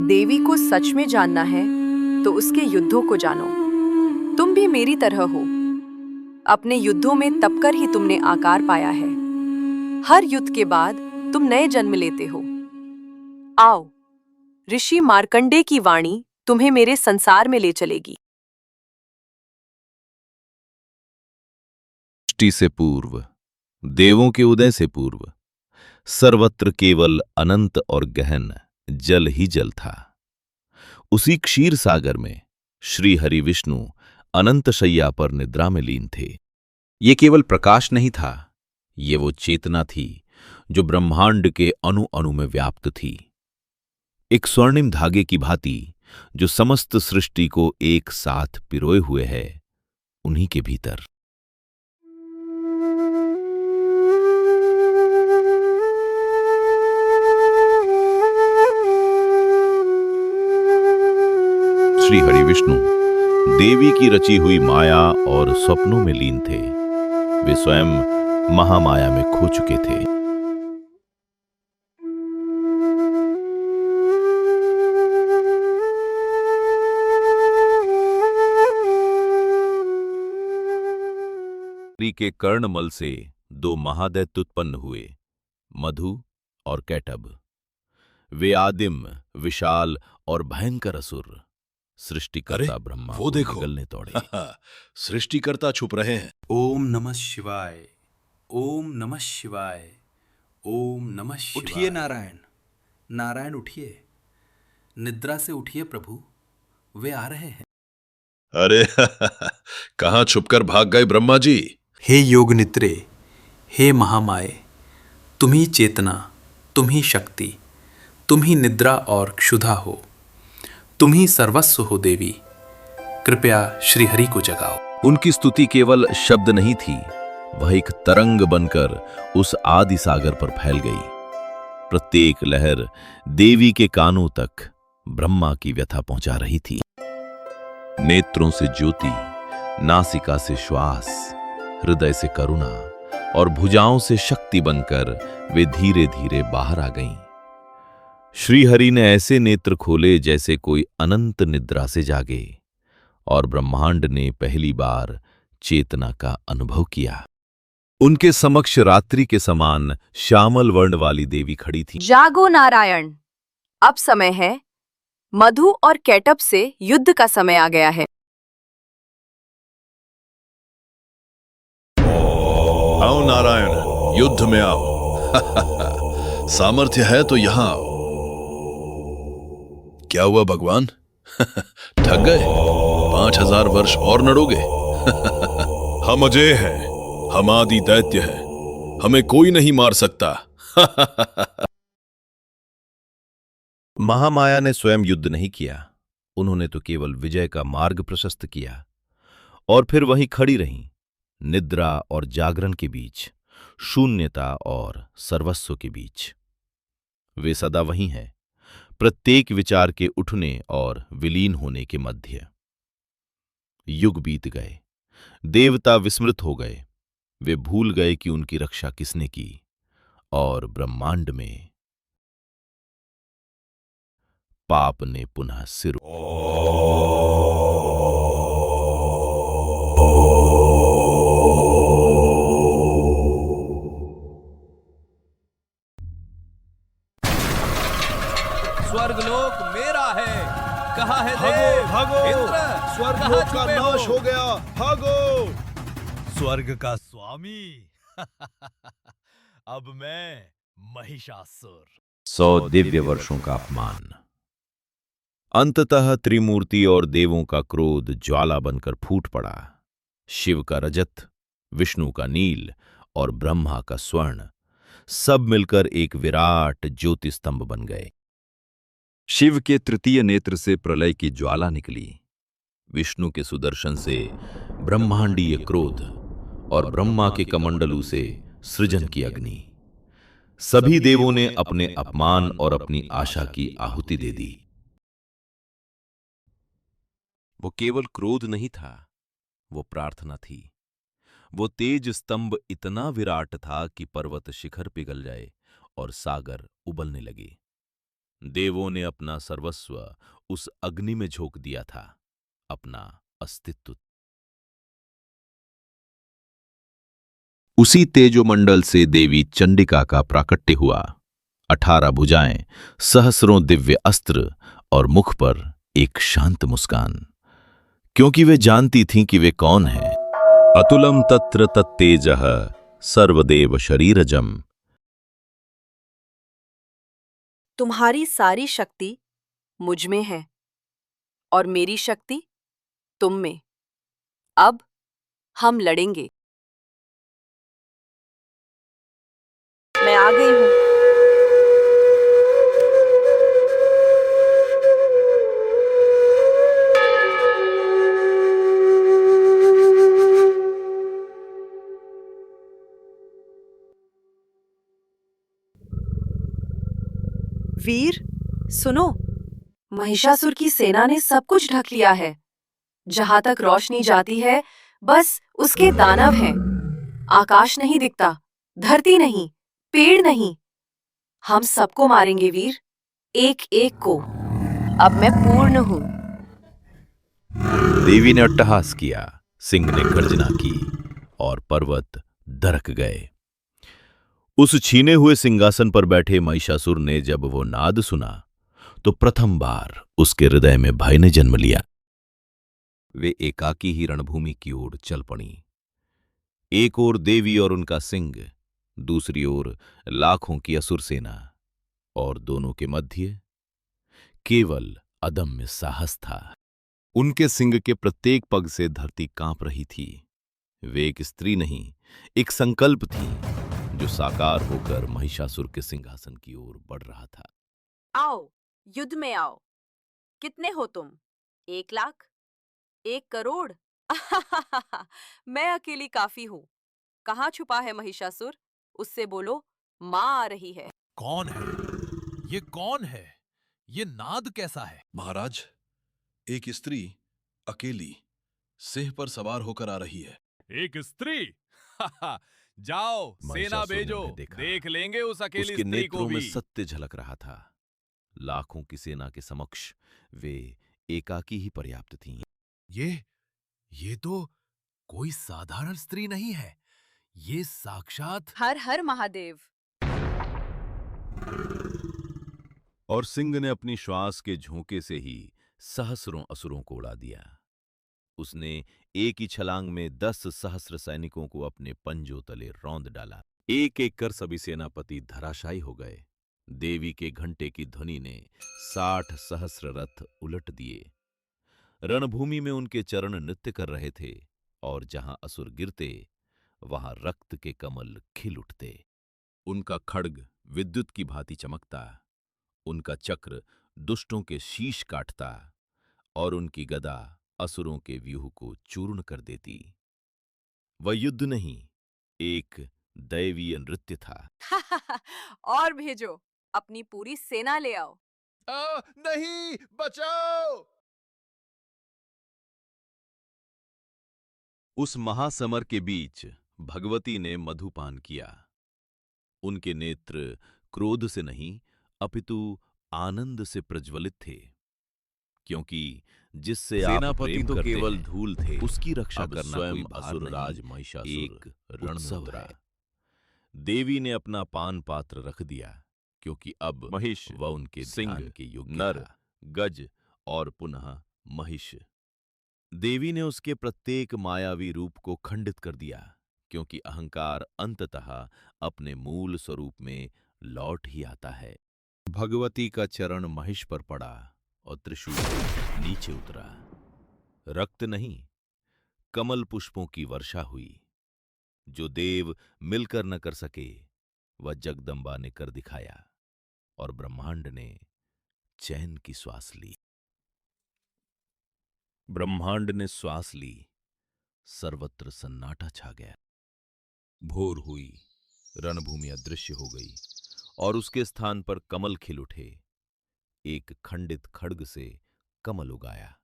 देवी को सच में जानना है तो उसके युद्धों को जानो। तुम भी मेरी तरह हो। अपने युद्धों में तप कर ही तुमने आकार पाया है। हर युद्ध के बाद तुम नए जन्म लेते हो। आओ, ऋषि मार्कंडे की वाणी तुम्हें मेरे संसार में ले चलेगी। सृष्टि से पूर्व, देवों के उदय से पूर्व, सर्वत्र केवल अनंत और गहन जल ही जल था। उसी क्षीर सागर में श्री हरि विष्णु अनंत शैया पर निद्रा में लीन थे। ये केवल प्रकाश नहीं था, ये वो चेतना थी जो ब्रह्मांड के अणु अणु में व्याप्त थी, एक स्वर्णिम धागे की भांति जो समस्त सृष्टि को एक साथ पिरोए हुए है, उन्हीं के भीतर। श्री हरि विष्णु देवी की रची हुई माया और स्वप्नों में लीन थे। वे स्वयं महामाया में खो चुके थे। स्त्री के कर्णमल से दो महादैत्य उत्पन्न हुए, मधु और कैटभ। वे आदिम, विशाल और भयंकर असुर सृष्टिकर्ता ब्रह्मा वो को देखो, निगलने दौड़े। सृष्टिकर्ता छुप रहे हैं। ओम नमः शिवाय, ओम नमः शिवाय, ओम नमः शिवाय। उठिए नारायण, नारायण उठिए, निद्रा से उठिए प्रभु, वे आ रहे हैं। अरे कहां छुपकर भाग गए ब्रह्मा जी? हे योग निद्रे, हे महामाये, तुम ही चेतना, तुम ही शक्ति, तुम ही निद्रा और क्षुधा हो, तुम ही सर्वस्व हो देवी। कृपया श्री हरि को जगाओ। उनकी स्तुति केवल शब्द नहीं थी, वह एक तरंग बनकर उस आदि सागर पर फैल गई। प्रत्येक लहर देवी के कानों तक ब्रह्मा की व्यथा पहुंचा रही थी। नेत्रों से ज्योति, नासिका से श्वास, हृदय से करुणा और भुजाओं से शक्ति बनकर वे धीरे धीरे बाहर आ गईं। श्रीहरि ने ऐसे नेत्र खोले जैसे कोई अनंत निद्रा से जागे, और ब्रह्मांड ने पहली बार चेतना का अनुभव किया। उनके समक्ष रात्रि के समान श्यामल वर्ण वाली देवी खड़ी थी। जागो नारायण, अब समय है। मधु और कैटभ से युद्ध का समय आ गया है। आओ नारायण, युद्ध में आओ। सामर्थ्य है तो यहां आओ। क्या हुआ भगवान? थक गए? 5000 वर्ष और लड़ोगे? हम अजय हैं, हम आदि दैत्य हैं, हमें कोई नहीं मार सकता। महामाया ने स्वयं युद्ध नहीं किया, उन्होंने तो केवल विजय का मार्ग प्रशस्त किया, और फिर वहीं खड़ी रहीं, निद्रा और जागरण के बीच, शून्यता और सर्वस्व के बीच। वे सदा वहीं हैं, प्रत्येक विचार के उठने और विलीन होने के मध्य। युग बीत गए, देवता विस्मृत हो गए, वे भूल गए कि उनकी रक्षा किसने की, और ब्रह्मांड में पाप ने पुनः सिर। स्वर्गलोक मेरा है, कहाँ है देव? इंद्र, स्वर्गलोक का नाश हो गया, भागो! स्वर्ग का स्वामी। अब मैं महिषासुर। 100 दिव्य वर्षों का अपमान। अंततः त्रिमूर्ति और देवों का क्रोध ज्वाला बनकर फूट पड़ा। शिव का रजत, विष्णु का नील और ब्रह्मा का स्वर्ण, सब मिलकर एक विराट ज्योति स्तंभ बन गए। शिव के तृतीय नेत्र से प्रलय की ज्वाला निकली, विष्णु के सुदर्शन से ब्रह्मांडीय क्रोध, और ब्रह्मा के कमंडलू से सृजन की अग्नि। सभी देवों ने अपने अपमान और अपनी आशा की आहुति दे दी। वो केवल क्रोध नहीं था, वो प्रार्थना थी। वो तेज स्तंभ इतना विराट था कि पर्वत शिखर पिघल जाए और सागर उबलने लगे। देवों ने अपना सर्वस्व उस अग्नि में झोंक दिया था, अपना अस्तित्व। उसी तेजोमंडल से देवी चंडिका का प्राकट्य हुआ। 18 भुजाएं, सहस्रों दिव्य अस्त्र और मुख पर एक शांत मुस्कान, क्योंकि वे जानती थीं कि वे कौन हैं। अतुलम तत्र तत्तेजः सर्वदेव शरीरजम। तुम्हारी सारी शक्ति मुझ में है और मेरी शक्ति तुम में। अब हम लड़ेंगे। मैं आ गई हूं। वीर, सुनो, महिषासुर की सेना ने सब कुछ ढक लिया है। जहां तक रोशनी जाती है, बस उसके दानव हैं। आकाश नहीं दिखता, धरती नहीं, पेड़ नहीं। हम सबको मारेंगे वीर, एक एक को। अब मैं पूर्ण हूं। देवी ने अट्टहास किया, सिंह ने गर्जना की और पर्वत दरक गए। उस छीने हुए सिंहासन पर बैठे महिषासुर ने जब वो नाद सुना तो प्रथम बार उसके हृदय में भय ने जन्म लिया। वे एकाकी ही रणभूमि की ओर चल पड़ी। एक ओर देवी और उनका सिंह, दूसरी ओर लाखों की असुर सेना, और दोनों के मध्य केवल अदम्य साहस था। उनके सिंह के प्रत्येक पग से धरती कांप रही थी। वे एक स्त्री नहीं, एक संकल्प थी जो साकार होकर महिषासुर के सिंहासन की ओर बढ़ रहा था। आओ, युद्ध में आओ। कितने हो तुम? 1 लाख? 1 करोड़? मैं अकेली काफी हूं। कहाँ छुपा है महिषासुर? उससे बोलो, माँ आ रही है। कौन है? ये कौन है? ये नाद कैसा है? महाराज, एक स्त्री अकेली सिंह पर सवार होकर आ रही है। एक स्त्री? जाओ, सेना महिषासुर ने भेजो, उन्हें देखा। देख लेंगे उस अकेली उसके स्त्री को नेत्रों में भी। सत्य झलक रहा था। लाखों की सेना के समक्ष वे एकाकी ही पर्याप्त थीं। ये तो कोई साधारण स्त्री नहीं है। ये साक्षात हर हर महादेव। और सिंह ने अपनी श्वास के झोंके से ही सहस्रों असुरों को उड़ा दिया। उसने एक ही छलांग में 10 सहस्र सैनिकों को अपने पंजों तले रौंद डाला। एक एक कर सभी सेनापति धराशायी हो गए। देवी के घंटे की ध्वनि ने 60 सहस्र रथ उलट दिए। रणभूमि में उनके चरण नृत्य कर रहे थे, और जहां असुर गिरते वहां रक्त के कमल खिल उठते। उनका खड्ग विद्युत की भांति चमकता, उनका चक्र दुष्टों के शीश काटता, और उनकी गदा असुरों के व्यूह को चूर्ण कर देती। वह युद्ध नहीं, एक दैवीय नृत्य था। और भेजो, अपनी पूरी सेना ले आओ। नहीं, बचाओ! उस महासमर के बीच भगवती ने मधुपान किया। उनके नेत्र क्रोध से नहीं अपितु आनंद से प्रज्वलित थे, क्योंकि जिससे आप सेनापति प्रेम तो करते केवल हैं, धूल थे, उसकी रक्षा अब करना स्वयं कोई भार असुरराज नहीं, महिषासुर एक उत्सव रण है। है। देवी ने अपना पान पात्र रख दिया, क्योंकि अब महिष, वह उनके सिंह, ध्यान के योग्य नर, था। गज और पुनः महिष। देवी ने उसके प्रत्येक मायावी रूप को खंडित कर दिया, क्योंकि अहंकार अंततः अपने मूल स्वरूप में लौट ही आता है। भगवती का चरण महिष पर पड़ा और त्रिशूल नीचे उतरा। रक्त नहीं, कमल पुष्पों की वर्षा हुई। जो देव मिलकर न कर सके, वह जगदंबा ने कर दिखाया, और ब्रह्मांड ने चैन की श्वास ली। ब्रह्मांड ने श्वास ली, सर्वत्र सन्नाटा छा गया। भोर हुई, रणभूमि अदृश्य हो गई, और उसके स्थान पर कमल खिल उठे। एक खंडित खड्ग से कमल उगाया।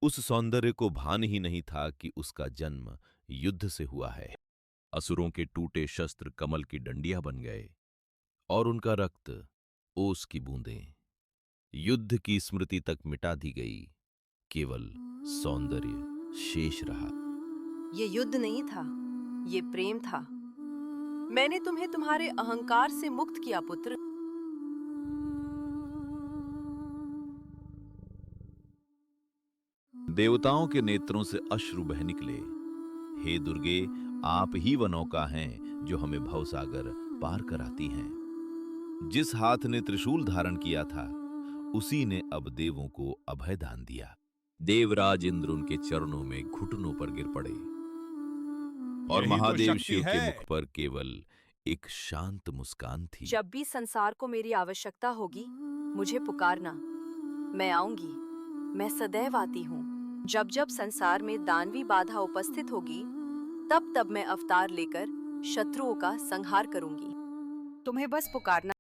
उस सौंदर्य को भान ही नहीं था कि उसका जन्म युद्ध से हुआ है। असुरों के टूटे शस्त्र कमल की डंडियां बन गए, और उनका रक्त ओस की बूंदें। युद्ध की स्मृति तक मिटा दी गई, केवल सौंदर्य शेष रहा। ये युद्ध नहीं था, ये प्रेम था। मैंने तुम्हें तुम्हारे अहंकार से मुक्त किया पुत्र। देवताओं के नेत्रों से अश्रु बह निकले। हे दुर्गे, आप ही वह नौका हैं जो हमें भवसागर पार कराती हैं। जिस हाथ ने त्रिशूल धारण किया था, उसी ने अब देवों को अभय दान दिया। देवराज इंद्र उनके चरणों में घुटनों पर गिर पड़े और यही तो महादेव शक्ति शिव के है। मुख पर केवल एक शांत मुस्कान थी। जब भी संसार को मेरी आवश्यकता होगी, मुझे पुकारना, मैं आऊंगी। मैं सदैव आती हूँ। जब जब संसार में दानवी बाधा उपस्थित होगी, तब तब मैं अवतार लेकर शत्रुओं का संहार करूंगी। तुम्हें बस पुकारना